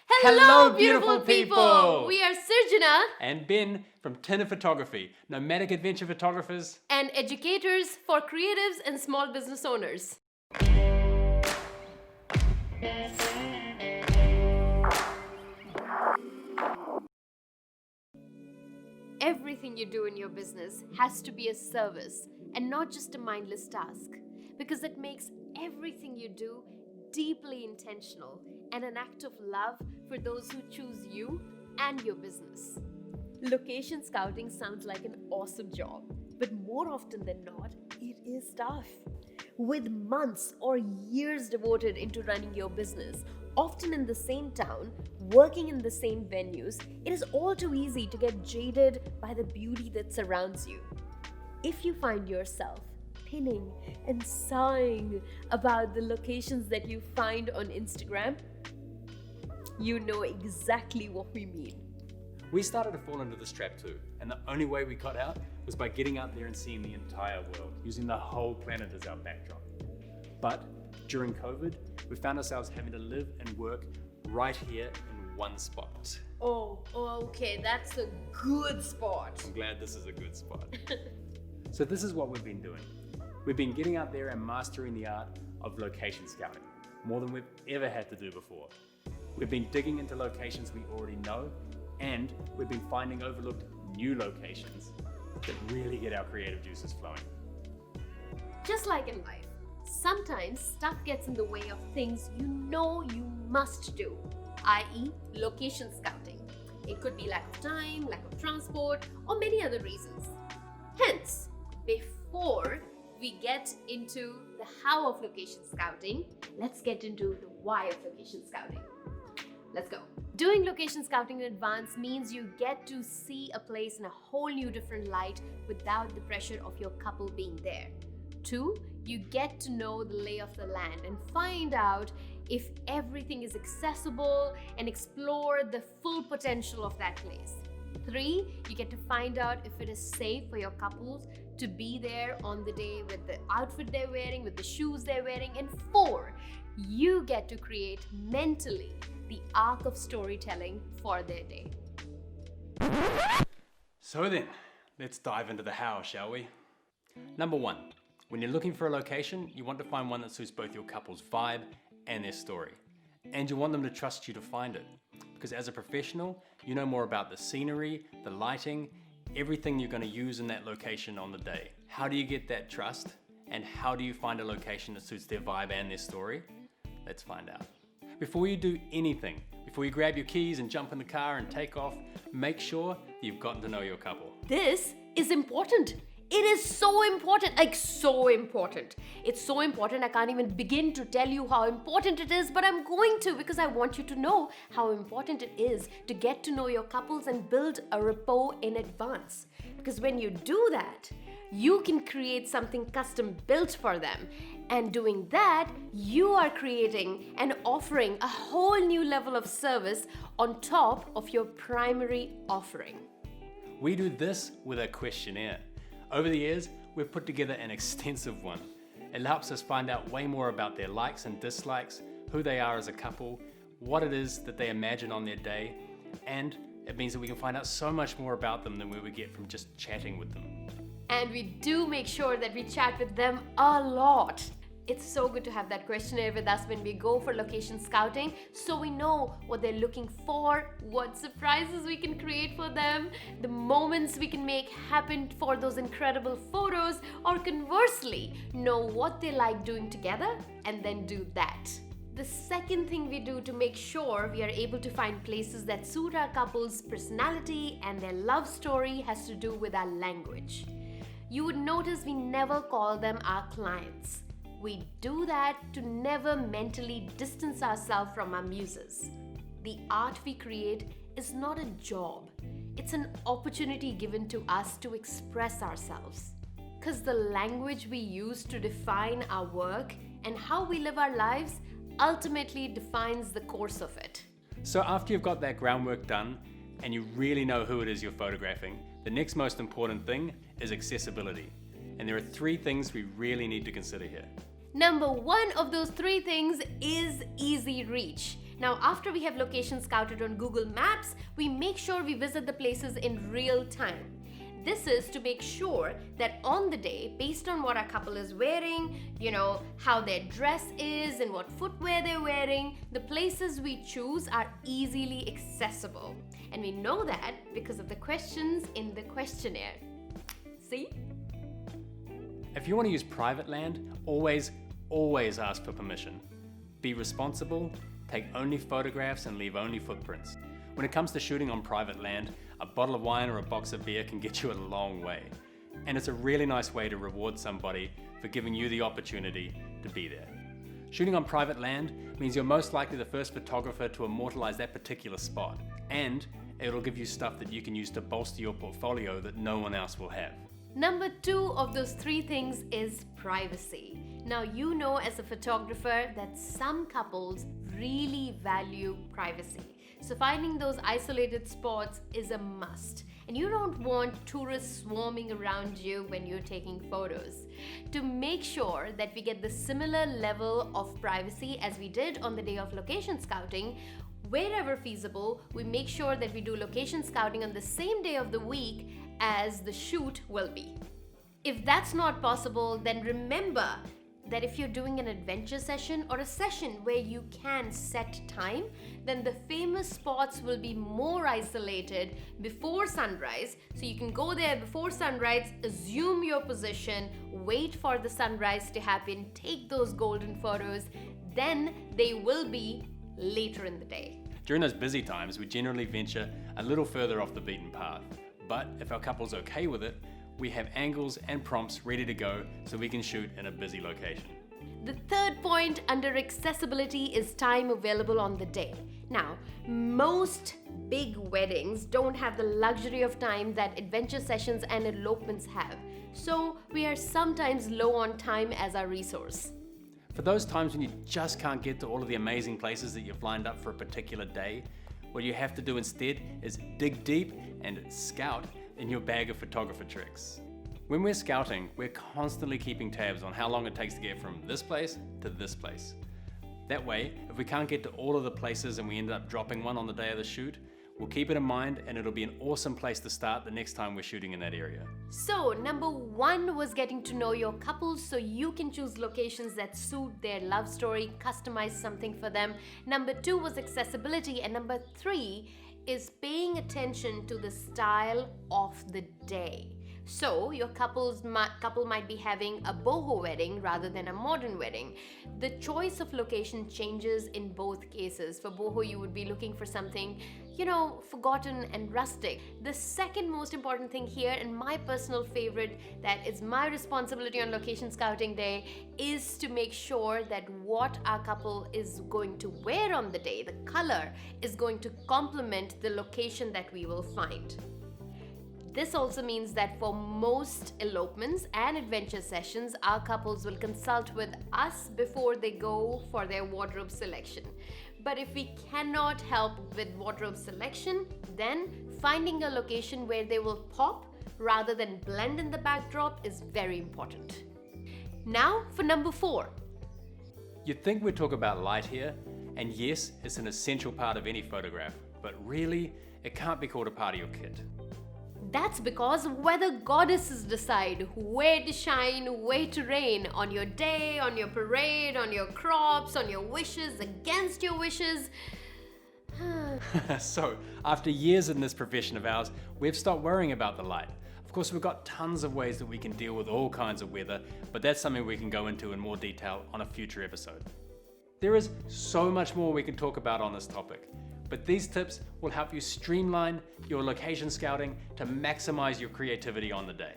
Hello, beautiful people! We are Sirjana And Ben from Tinted Photography, nomadic adventure photographers and educators for creatives and small business owners. Everything you do in your business has to be a service and not just a mindless task, because it makes everything you do deeply intentional and an act of love for those who choose you and your business. Location scouting sounds like an awesome job, but more often than not, it is tough. With months or years devoted into running your business, often in the same town, working in the same venues, it is all too easy to get jaded by the beauty that surrounds you. If you find yourself pinning and sighing about the locations that you find on Instagram, you know exactly what we mean. We started to fall into this trap too, and the only way we got out was by getting out there and seeing the entire world, using the whole planet as our backdrop. But during COVID, we found ourselves having to live and work right here in one spot. Okay, that's a good spot. I'm glad this is a good spot. So this is what we've been doing. We've been getting out there and mastering the art of location scouting, more than we've ever had to do before. We've been digging into locations we already know, and we've been finding overlooked new locations that really get our creative juices flowing. Just like in life, sometimes stuff gets in the way of things you know you must do, i.e. location scouting. It could be lack of time, lack of transport, or many other reasons. Hence, before we get into the how of location scouting, let's get into the why of location scouting. Let's go. Doing location scouting in advance means you get to see a place in a whole new different light without the pressure of your couple being there. 2, you get to know the lay of the land and find out if everything is accessible and explore the full potential of that place. 3, you get to find out if it is safe for your couples to be there on the day with the outfit they're wearing, with the shoes they're wearing. And 4, you get to create mentally the arc of storytelling for their day. So then, let's dive into the how, shall we? Number 1, when you're looking for a location, you want to find one that suits both your couple's vibe and their story. And you want them to trust you to find it. Because as a professional, you know more about the scenery, the lighting, everything you're going to use in that location on the day. How do you get that trust? And how do you find a location that suits their vibe and their story? Let's find out. Before you do anything, before you grab your keys and jump in the car and take off, make sure you've gotten to know your couple. This is important. It is so important, like so important. It's so important, I can't even begin to tell you how important it is, but I'm going to, because I want you to know how important it is to get to know your couples and build a rapport in advance. Because when you do that, you can create something custom built for them. And doing that, you are creating and offering a whole new level of service on top of your primary offering. We do this with a questionnaire. Over the years, we've put together an extensive one. It helps us find out way more about their likes and dislikes, who they are as a couple, what it is that they imagine on their day, and it means that we can find out so much more about them than we would get from just chatting with them. And we do make sure that we chat with them a lot. It's so good to have that questionnaire with us when we go for location scouting, so we know what they're looking for, what surprises we can create for them, the moments we can make happen for those incredible photos, or conversely, know what they like doing together and then do that. The second thing we do to make sure we are able to find places that suit our couple's personality and their love story has to do with our language. You would notice we never call them our clients. We do that to never mentally distance ourselves from our muses. The art we create is not a job. It's an opportunity given to us to express ourselves. Because the language we use to define our work and how we live our lives ultimately defines the course of it. So after you've got that groundwork done and you really know who it is you're photographing, the next most important thing is accessibility. And there are 3 things we really need to consider here. Number 1 of those 3 things is easy reach. Now, after we have location scouted on Google Maps, we make sure we visit the places in real time. This is to make sure that on the day, based on what our couple is wearing, how their dress is and what footwear they're wearing, the places we choose are easily accessible. And we know that because of the questions in the questionnaire. See? If you want to use private land, always ask for permission. Be responsible, take only photographs and leave only footprints. When it comes to shooting on private land, a bottle of wine or a box of beer can get you a long way. And it's a really nice way to reward somebody for giving you the opportunity to be there. Shooting on private land means you're most likely the first photographer to immortalize that particular spot. And it'll give you stuff that you can use to bolster your portfolio that no one else will have. Number 2 of those 3 things is privacy. Now, you know as a photographer that some couples really value privacy. So finding those isolated spots is a must. And you don't want tourists swarming around you when you're taking photos. To make sure that we get the similar level of privacy as we did on the day of location scouting, wherever feasible, we make sure that we do location scouting on the same day of the week as the shoot will be. If that's not possible, then remember that if you're doing an adventure session or a session where you can set time, then the famous spots will be more isolated before sunrise. So you can go there before sunrise, assume your position, wait for the sunrise to happen, take those golden photos, then they will be later in the day. During those busy times, we generally venture a little further off the beaten path. But if our couple's okay with it, we have angles and prompts ready to go so we can shoot in a busy location. The third point under accessibility is time available on the day. Now, most big weddings don't have the luxury of time that adventure sessions and elopements have. So we are sometimes low on time as our resource. For those times when you just can't get to all of the amazing places that you've lined up for a particular day, what you have to do instead is dig deep and scout in your bag of photographer tricks. When we're scouting, we're constantly keeping tabs on how long it takes to get from this place to this place. That way, if we can't get to all of the places and we end up dropping one on the day of the shoot, we'll keep it in mind and it'll be an awesome place to start the next time we're shooting in that area. So, number 1 was getting to know your couple so you can choose locations that suit their love story, customize something for them. Number 2 was accessibility, and number 3 is paying attention to the style of the day. So your couple might be having a boho wedding rather than a modern wedding. The choice of location changes in both cases. For boho, you would be looking for something, forgotten and rustic. The second most important thing here, and my personal favorite, that is my responsibility on location scouting day, is to make sure that what our couple is going to wear on the day, the color, is going to complement the location that we will find. This also means that for most elopements and adventure sessions, our couples will consult with us before they go for their wardrobe selection. But if we cannot help with wardrobe selection, then finding a location where they will pop rather than blend in the backdrop is very important. Now for number 4. You'd think we'd talk about light here, and yes, it's an essential part of any photograph, but really, it can't be called a part of your kit. That's because weather goddesses decide where to shine, where to rain, on your day, on your parade, on your crops, on your wishes, against your wishes. So, after years in this profession of ours, we've stopped worrying about the light. Of course, we've got tons of ways that we can deal with all kinds of weather, but that's something we can go into in more detail on a future episode. There is so much more we can talk about on this topic. But these tips will help you streamline your location scouting to maximize your creativity on the day.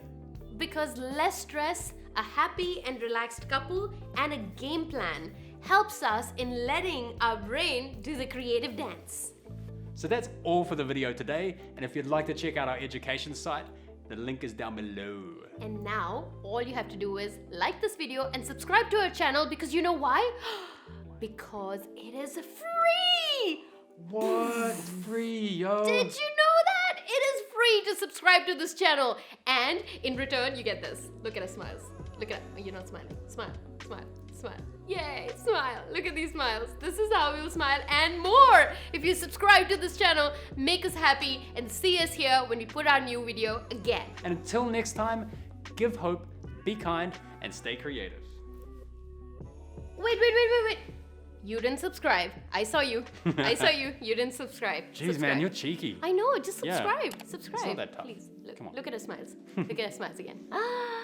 Because less stress, a happy and relaxed couple, and a game plan helps us in letting our brain do the creative dance. So that's all for the video today, and if you'd like to check out our education site, the link is down below. And now, all you have to do is like this video and subscribe to our channel, because you know why? Because it is free! What? Free, yo? Did you know that? It is free to subscribe to this channel. And in return, you get this. Look at her smiles. Look at her. You're not smiling. Smile, smile, Smile. Yay, smile. Look at these smiles. This is how we'll smile and more. If you subscribe to this channel, make us happy and see us here when we put our new video again. And until next time, give hope, be kind, and stay creative. Wait. You didn't subscribe. I saw you. I saw you. You didn't subscribe. Jeez, man, you're cheeky. I know. Just Yeah. subscribe. Subscribe. It's not that tough. Please. Come on. Look at her smiles. Look at her smiles again. Ah.